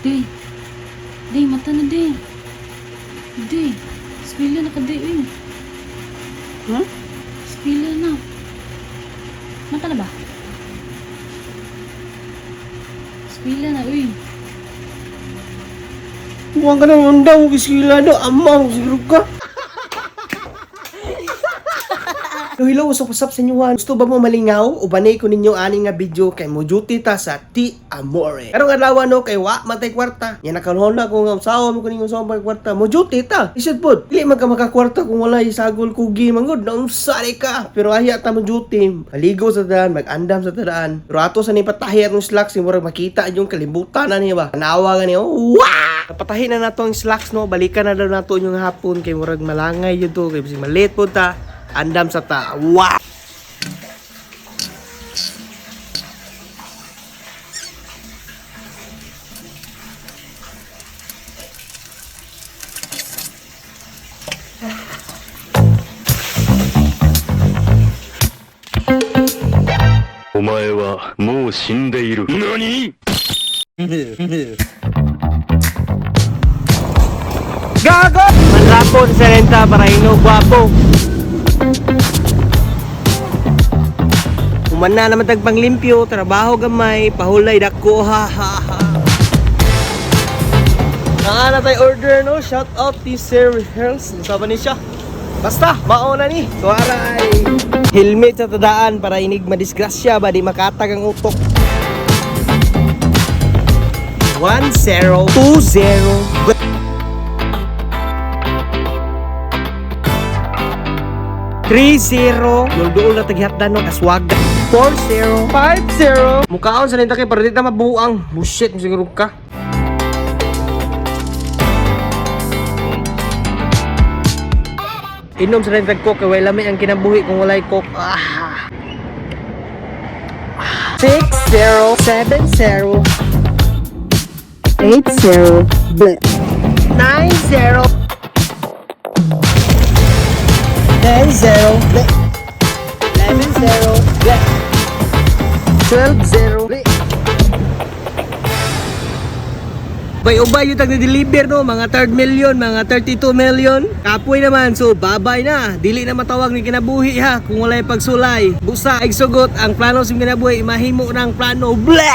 Di. Di, mata na di. Di. Spila na ka di, uy. Hmm? Spila na. Mata na ba? Spila na, uy. Huwag ka nang undang, kiskila do, amang, siguro ka. Hello, what's up sa inyo? Gusto ba mo malingaw? O banay ko ninyo ani nga video kay mo duty ta sa Ti Amore. Karong adlaw no kay wa matay kwarta. Yan nakalhon na ko nga usawa mo ko ninyo sa kwarta. Mo duty ta. Isod pod. Dili man ka makakwarta kung wala isagol kugi mangod na unsari ka. Pero ahiya ta mo duty. Maligo sa daan, mag-andam sa daan. Pero ato sa ni patahi atong slacks murag makita yung kalibutan na niya ba. Tanawa nga niya. Wow! Napatahin na nato ang slacks no. Balikan na daw nato yung hapon kay murag malangay yun to. Kay bisig malit po ta. Andam sa ta. Wow! Omae wa mou shindeiru. Nani? Gago! Manlapon sa renta para ino guwapo. Umana naman tagpang limpyo, trabaho gamay, pahulay dako, ha ha ha. Naana tayo order no, shout out to Sir Hearns, sabi ni siya. Basta, mauna ni, suwaray. Helmet sa tadaan para inig madisgrasya ba, di makatag ang utok. 1020 30 yung doon na taghihatdan no aswag 4050 mukhaon sa nita kay para di ta mabuang bullshit mo siguro ka inom sa nita coke kay wala may ang kinabuhi kung walay coke 6070 80 bleh 90 10-0, 11-0, 12-0. Ubay yung tag-deliver no, mga 3 million, mga 32 million. Kapoy naman, so babay na. Dili na matawag ni kinabuhi ha, kung walay pagsulay. Busa, igsugot, ang plano sim kinabuhi, mahimo ng plano. Bleh!